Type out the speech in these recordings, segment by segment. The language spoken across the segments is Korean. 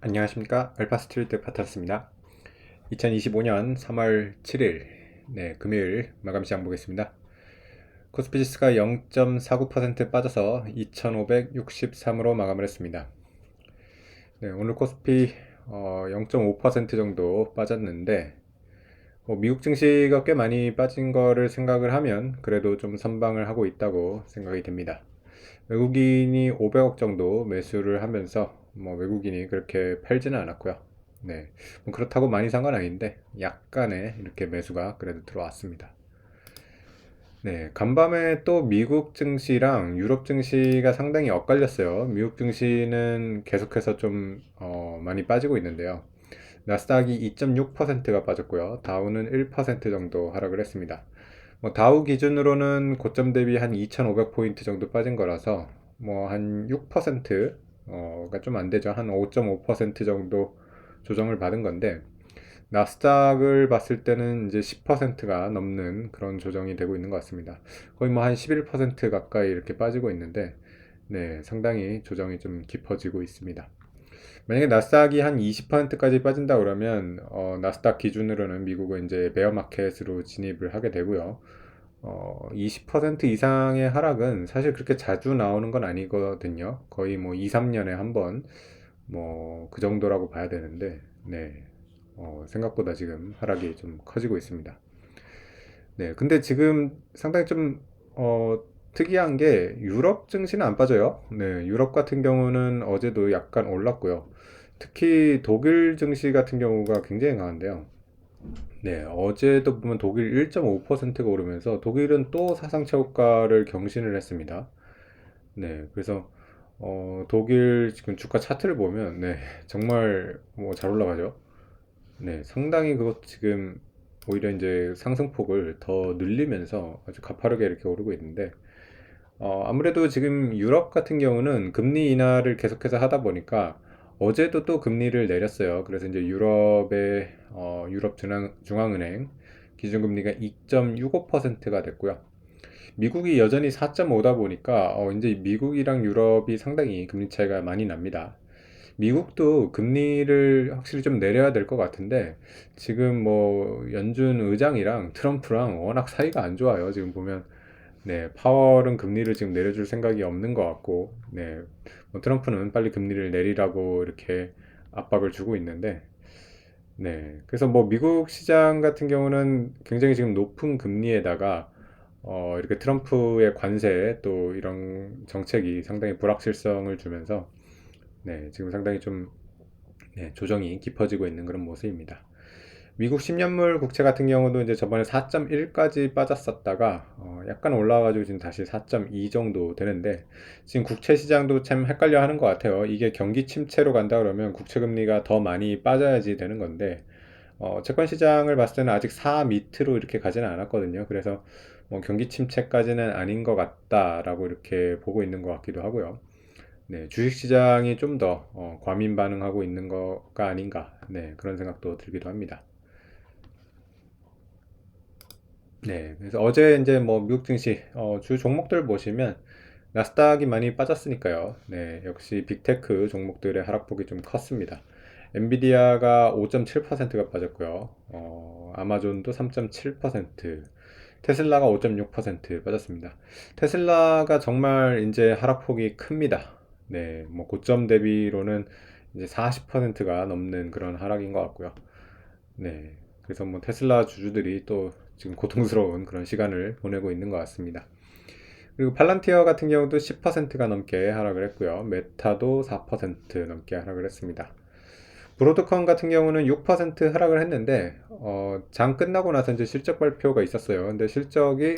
안녕하십니까. 알파스트리트 파트너스입니다. 2025년 3월 7일 금요일 마감 시장 보겠습니다. 코스피 지수가 0.49% 빠져서 2563으로 마감을 했습니다. 오늘 코스피 0.5% 정도 빠졌는데 미국 증시가 꽤 많이 빠진 거를 생각을 하면 그래도 좀 선방을 하고 있다고 생각이 됩니다. 외국인이 500억 정도 매수를 하면서 외국인이 그렇게 팔지는 않았고요. 그렇다고 많이 산 건 아닌데 약간의 이렇게 매수가 그래도 들어왔습니다. 간밤에 또 미국 증시랑 유럽 증시가 상당히 엇갈렸어요. 미국 증시는 계속해서 좀 많이 빠지고 있는데요. 나스닥이 2.6%가 빠졌고요. 다우는 1% 정도 하락을 했습니다. 다우 기준으로는 고점 대비 한 2,500포인트 정도 빠진 거라서 한 6%가 좀 안 되죠. 한 5.5% 정도 조정을 받은 건데 나스닥을 봤을 때는 이제 10%가 넘는 그런 조정이 되고 있는 것 같습니다. 거의 한 11% 가까이 이렇게 빠지고 있는데 상당히 조정이 좀 깊어지고 있습니다. 만약에 나스닥이 한 20%까지 빠진다 그러면 나스닥 기준으로는 미국은 이제 베어마켓으로 진입을 하게 되고요. 20% 이상의 하락은 사실 그렇게 자주 나오는 건 아니거든요. 거의 2, 3년에 한 번, 그 정도라고 봐야 되는데, 생각보다 지금 하락이 좀 커지고 있습니다. 근데 지금 상당히 좀, 특이한 게 유럽 증시는 안 빠져요. 유럽 같은 경우는 어제도 약간 올랐고요. 특히 독일 증시 같은 경우가 굉장히 강한데요. 어제도 보면 독일 1.5%가 오르면서 독일은 또 사상 최고가를 경신을 했습니다. 그래서 독일 지금 주가 차트를 보면 정말 잘 올라가죠. 상당히 그것 지금 오히려 이제 상승폭을 더 늘리면서 아주 가파르게 이렇게 오르고 있는데 아무래도 지금 유럽 같은 경우는 금리 인하를 계속해서 하다 보니까 어제도 또 금리를 내렸어요. 그래서 이제 유럽의 유럽 중앙은행 기준금리가 2.65%가 됐고요. 미국이 여전히 4.5다 보니까 이제 미국이랑 유럽이 상당히 금리 차이가 많이 납니다. 미국도 금리를 확실히 좀 내려야 될 것 같은데 지금 연준 의장이랑 트럼프랑 워낙 사이가 안 좋아요. 지금 보면 파월은 금리를 지금 내려줄 생각이 없는 것 같고, 트럼프는 빨리 금리를 내리라고 이렇게 압박을 주고 있는데, 그래서 미국 시장 같은 경우는 굉장히 지금 높은 금리에다가, 이렇게 트럼프의 관세 또 이런 정책이 상당히 불확실성을 주면서, 지금 상당히 좀, 조정이 깊어지고 있는 그런 모습입니다. 미국 10년물 국채 같은 경우도 이제 저번에 4.1까지 빠졌었다가 약간 올라와가지고 지금 다시 4.2 정도 되는데 지금 국채 시장도 참 헷갈려 하는 것 같아요. 이게 경기 침체로 간다 그러면 국채 금리가 더 많이 빠져야지 되는 건데 채권 시장을 봤을 때는 아직 4 밑으로 이렇게 가지는 않았거든요. 그래서 경기 침체까지는 아닌 것 같다라고 이렇게 보고 있는 것 같기도 하고요. 주식 시장이 좀 더 과민 반응하고 있는 거가 아닌가 그런 생각도 들기도 합니다. 그래서 어제 이제 미국 증시 주 종목들 보시면 나스닥이 많이 빠졌으니까요. 역시 빅테크 종목들의 하락폭이 좀 컸습니다. 엔비디아가 5.7%가 빠졌고요. 아마존도 3.7%, 테슬라가 5.6% 빠졌습니다. 테슬라가 정말 이제 하락폭이 큽니다. 고점 대비로는 이제 40%가 넘는 그런 하락인 것 같고요. 그래서 테슬라 주주들이 또 지금 고통스러운 그런 시간을 보내고 있는 것 같습니다. 그리고 팔란티어 같은 경우도 10%가 넘게 하락을 했고요. 메타도 4% 넘게 하락을 했습니다. 브로드컴 같은 경우는 6% 하락을 했는데 장 끝나고 나서 이제 실적 발표가 있었어요. 근데 실적이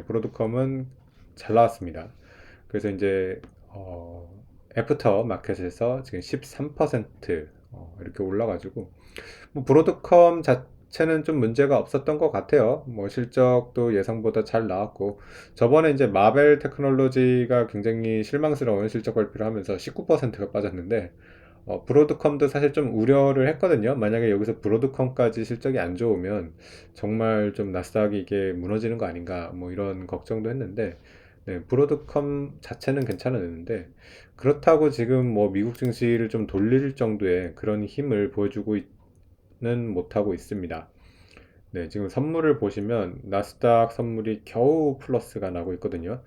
브로드컴은 잘 나왔습니다. 그래서 이제 애프터 마켓에서 지금 13% 이렇게 올라가지고 브로드컴 자체는 좀 문제가 없었던 것 같아요. 실적도 예상보다 잘 나왔고 저번에 이제 마벨 테크놀로지가 굉장히 실망스러운 실적 발표를 하면서 19%가 빠졌는데 브로드컴도 사실 좀 우려를 했거든요. 만약에 여기서 브로드컴까지 실적이 안 좋으면 정말 좀 나스닥이 이게 무너지는 거 아닌가 이런 걱정도 했는데 네, 브로드컴 자체는 괜찮았는데 그렇다고 지금 뭐 미국 증시를 좀 돌릴 정도의 그런 힘을 보여주고는 못하고 있습니다. 네, 지금 선물을 보시면 나스닥 선물이 겨우 플러스가 나고 있거든요.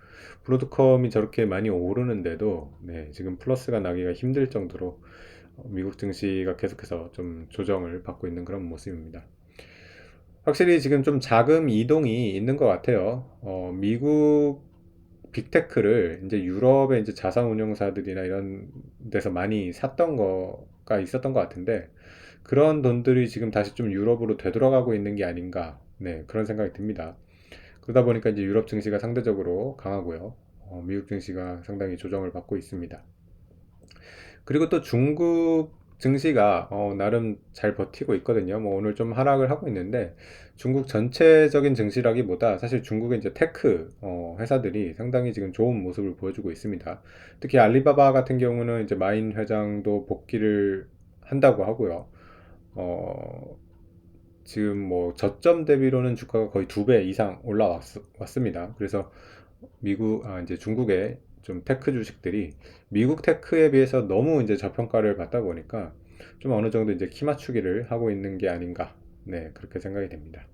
브로드컴이 저렇게 많이 오르는데도 네, 지금 플러스가 나기가 힘들 정도로 미국 증시가 계속해서 좀 조정을 받고 있는 그런 모습입니다. 확실히 지금 좀 자금 이동이 있는 것 같아요. 미국 빅테크를 이제 유럽의 이제 자산운용사들이나 이런 데서 많이 샀던 거가 있었던 것 같은데 그런 돈들이 지금 다시 좀 유럽으로 되돌아가고 있는 게 아닌가, 네, 그런 생각이 듭니다. 그러다 보니까 이제 유럽 증시가 상대적으로 강하고요. 미국 증시가 상당히 조정을 받고 있습니다. 그리고 또 중국 증시가 나름 잘 버티고 있거든요. 뭐 오늘 좀 하락을 하고 있는데 중국 전체적인 증시라기보다 사실 중국의 이제 테크 회사들이 상당히 지금 좋은 모습을 보여주고 있습니다. 특히 알리바바 같은 경우는 이제 마인 회장도 복귀를 한다고 하고요. 어, 지금 뭐 저점 대비로는 주가가 거의 2배 이상 올라왔습니다. 그래서 이제 중국의 좀 테크 주식들이 미국 테크에 비해서 너무 이제 저평가를 받다 보니까 좀 어느 정도 이제 키 맞추기를 하고 있는 게 아닌가. 네, 그렇게 생각이 됩니다.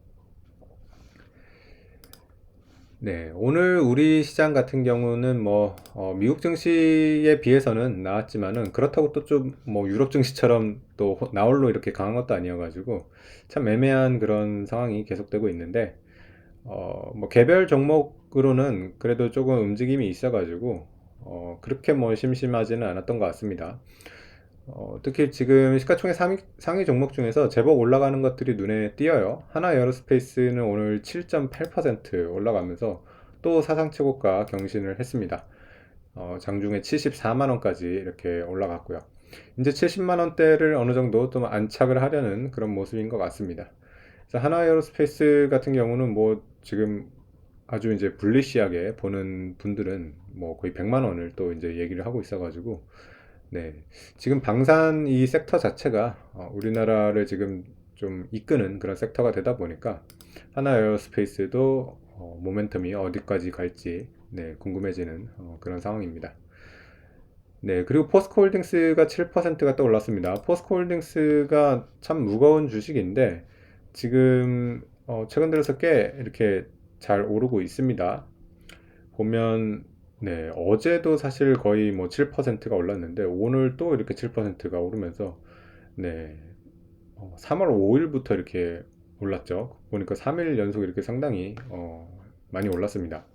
네, 오늘 우리 시장 같은 경우는 뭐 미국 증시에 비해서는 나왔지만은 그렇다고 또 좀 뭐 유럽 증시처럼 또 나홀로 이렇게 강한 것도 아니어가지고 참 애매한 그런 상황이 계속되고 있는데 뭐 개별 종목으로는 그래도 조금 움직임이 있어가지고 그렇게 뭐 심심하지는 않았던 것 같습니다. 특히 지금 시가총액 상위 종목 중에서 제법 올라가는 것들이 눈에 띄어요. 하나 에어로스페이스는 오늘 7.8% 올라가면서 또 사상 최고가 경신을 했습니다. 장중에 74만 원까지 이렇게 올라갔고요. 이제 70만 원대를 어느 정도 좀 안착을 하려는 그런 모습인 것 같습니다. 그래서 하나 에어로스페이스 같은 경우는 뭐 지금 아주 이제 불리시하게 보는 분들은 뭐 거의 100만 원을 또 이제 얘기를 하고 있어가지고 네. 지금 방산 이 섹터 자체가 우리나라를 지금 좀 이끄는 그런 섹터가 되다 보니까 하나 에어스페이스도 모멘텀이 어디까지 갈지 네, 궁금해지는 그런 상황입니다. 네, 그리고 포스코홀딩스가 7%가 또 올랐습니다. 포스코홀딩스가 참 무거운 주식인데 지금 최근 들어서 꽤 이렇게 잘 오르고 있습니다. 보면 네, 어제도 사실 거의 뭐 7%가 올랐는데 오늘 또 이렇게 7%가 오르면서 네, 3월 5일부터 이렇게 올랐죠. 보니까 3일 연속 이렇게 상당히 많이 올랐습니다.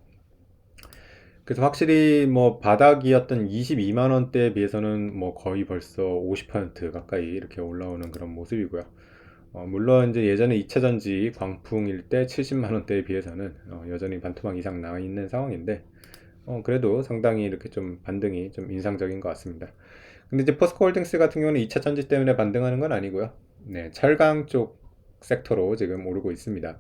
그래서 확실히 뭐 바닥이었던 22만 원대에 비해서는 뭐 거의 벌써 50% 가까이 이렇게 올라오는 그런 모습이고요. 물론 이제 예전에 2차전지 광풍일 때 70만 원대에 비해서는 여전히 반토막 이상 나 있는 상황인데 그래도 상당히 이렇게 좀 반등이 좀 인상적인 것 같습니다. 근데 이제 포스코홀딩스 같은 경우는 2차 전지 때문에 반등하는 건 아니고요. 네, 철강 쪽 섹터로 지금 오르고 있습니다.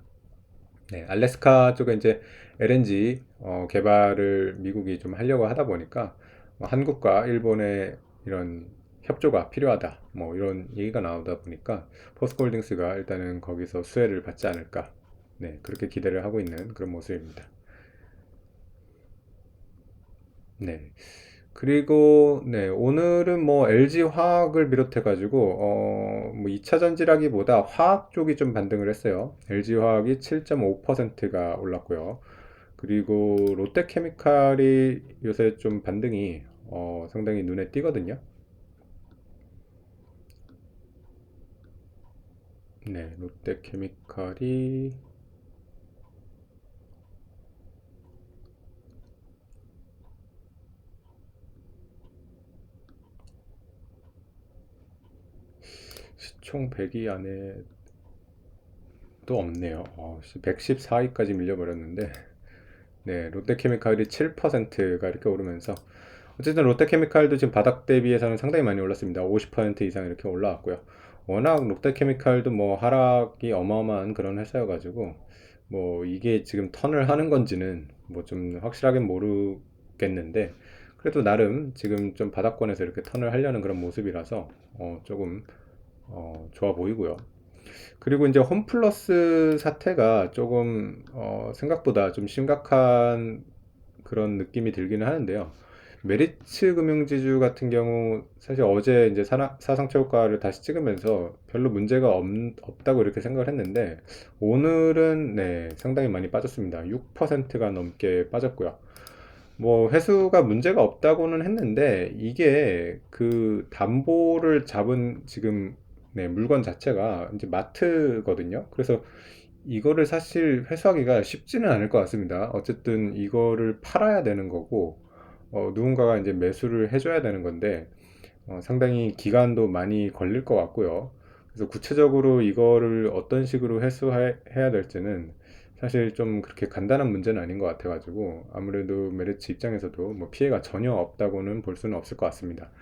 네, 알래스카 쪽에 이제 LNG 개발을 미국이 좀 하려고 하다 보니까 한국과 일본의 이런 협조가 필요하다. 뭐 이런 얘기가 나오다 보니까 포스코홀딩스가 일단은 거기서 수혜를 받지 않을까. 네, 그렇게 기대를 하고 있는 그런 모습입니다. 네. 그리고 네, 오늘은 뭐 LG 화학을 비롯해 가지고 뭐 2차 전지라기보다 화학 쪽이 좀 반등을 했어요. LG 화학이 7.5%가 올랐고요. 그리고 롯데케미칼이 요새 좀 반등이 상당히 눈에 띄거든요. 네, 롯데케미칼이 시총 100위 안에 또 없네요. 114위까지 밀려버렸는데 네, 롯데케미칼이 7%가 이렇게 오르면서 어쨌든 롯데케미칼도 지금 바닥 대비해서는 상당히 많이 올랐습니다. 50% 이상 이렇게 올라왔고요. 워낙 롯데케미칼도 뭐 하락이 어마어마한 그런 회사여가지고 뭐 이게 지금 턴을 하는 건지는 뭐 좀 확실하게 모르겠는데 그래도 나름 지금 좀 바닥권에서 이렇게 턴을 하려는 그런 모습이라서 조금 좋아 보이고요. 그리고 이제 홈플러스 사태가 조금 생각보다 좀 심각한 그런 느낌이 들기는 하는데요. 메리츠 금융지주 같은 경우 사실 어제 이제 사상초과를 다시 찍으면서 별로 문제가 없다고 이렇게 생각을 했는데 오늘은 네, 상당히 많이 빠졌습니다. 6%가 넘게 빠졌고요. 뭐 회수가 문제가 없다고는 했는데 이게 그 담보를 잡은 지금 네, 물건 자체가 이제 마트거든요. 그래서 이거를 사실 회수하기가 쉽지는 않을 것 같습니다. 어쨌든 이거를 팔아야 되는 거고 누군가가 이제 매수를 해줘야 되는 건데 상당히 기간도 많이 걸릴 것 같고요. 그래서 구체적으로 이거를 어떤 식으로 회수해야 될지는 사실 좀 그렇게 간단한 문제는 아닌 것 같아가지고 아무래도 메리츠 입장에서도 뭐 피해가 전혀 없다고는 볼 수는 없을 것 같습니다.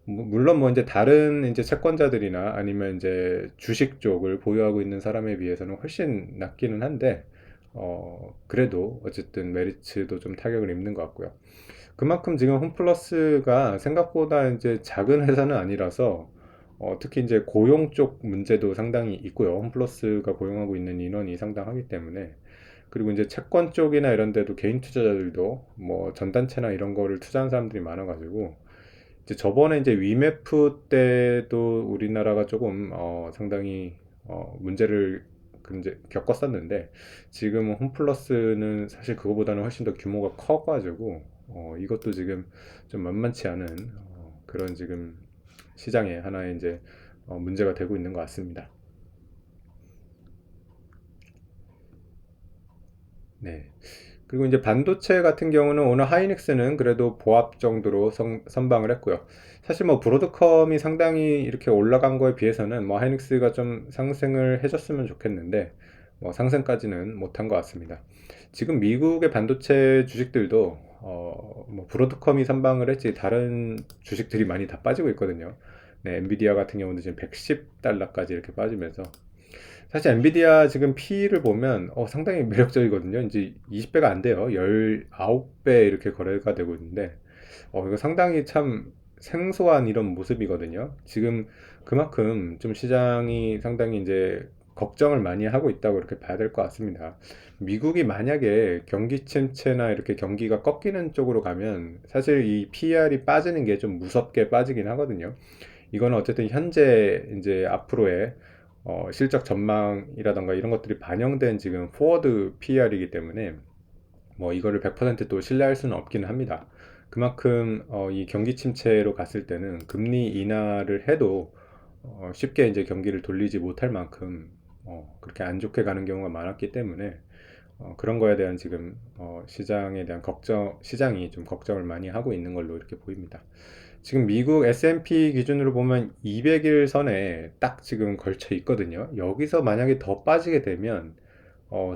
물론 뭐 이제 다른 이제 채권자들이나 아니면 이제 주식 쪽을 보유하고 있는 사람에 비해서는 훨씬 낫기는 한데 그래도 어쨌든 메리츠도 좀 타격을 입는 것 같고요. 그만큼 지금 홈플러스가 생각보다 이제 작은 회사는 아니라서 특히 이제 고용 쪽 문제도 상당히 있고요. 홈플러스가 고용하고 있는 인원이 상당하기 때문에 그리고 이제 채권 쪽이나 이런 데도 개인 투자자들도 뭐 전단체나 이런 거를 투자한 사람들이 많아가지고 이제 저번에 이제 위메프 때도 우리나라가 조금 상당히 문제를 이제 겪었었는데 지금은 홈플러스는 사실 그거보다는 훨씬 더 규모가 커가지고 이것도 지금 좀 만만치 않은 그런 지금 시장의 하나의 이제 문제가 되고 있는 것 같습니다. 네. 그리고 이제 반도체 같은 경우는 오늘 하이닉스는 그래도 보합 정도로 선방을 했고요. 사실 뭐 브로드컴이 상당히 이렇게 올라간 거에 비해서는 뭐 하이닉스가 좀 상승을 해줬으면 좋겠는데 뭐 상승까지는 못한 것 같습니다. 지금 미국의 반도체 주식들도 뭐 브로드컴이 선방을 했지 다른 주식들이 많이 다 빠지고 있거든요. 네, 엔비디아 같은 경우는 지금 110달러까지 이렇게 빠지면서 사실 엔비디아 지금 P를 보면 상당히 매력적이거든요. 이제 20배가 안 돼요. 19배 이렇게 거래가 되고 있는데 이거 상당히 참 생소한 이런 모습이거든요. 지금 그만큼 좀 시장이 상당히 이제 걱정을 많이 하고 있다고 이렇게 봐야 될 것 같습니다. 미국이 만약에 경기 침체나 이렇게 경기가 꺾이는 쪽으로 가면 사실 이 PER이 빠지는 게 좀 무섭게 빠지긴 하거든요. 이거는 어쨌든 현재 이제 앞으로의 실적 전망이라던가 이런 것들이 반영된 지금 포워드 PER이기 때문에 뭐 이거를 100%또 신뢰할 수는 없기는 합니다. 그만큼 이 경기 침체로 갔을 때는 금리 인하를 해도 쉽게 이제 경기를 돌리지 못할 만큼 그렇게 안 좋게 가는 경우가 많았기 때문에 그런 거에 대한 지금 시장에 대한 시장이 좀 걱정을 많이 하고 있는 걸로 이렇게 보입니다. 지금 미국 S&P 기준으로 보면 200일 선에 딱 지금 걸쳐 있거든요. 여기서 만약에 더 빠지게 되면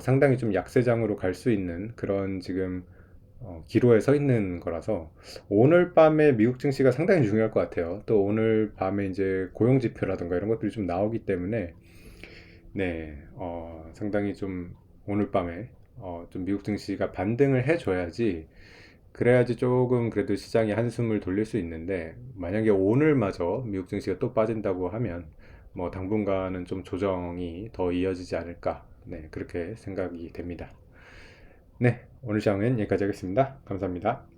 상당히 좀 약세장으로 갈 수 있는 그런 지금 기로에 서 있는 거라서 오늘 밤에 미국 증시가 상당히 중요할 것 같아요. 또 오늘 밤에 이제 고용 지표라든가 이런 것들이 좀 나오기 때문에 네, 상당히 좀 오늘 밤에 좀 미국 증시가 반등을 해줘야지 그래야지 조금 그래도 시장이 한숨을 돌릴 수 있는데 만약에 오늘마저 미국 증시가 또 빠진다고 하면 뭐 당분간은 좀 조정이 더 이어지지 않을까 네, 그렇게 생각이 됩니다. 네, 오늘 시장은 여기까지 하겠습니다. 감사합니다.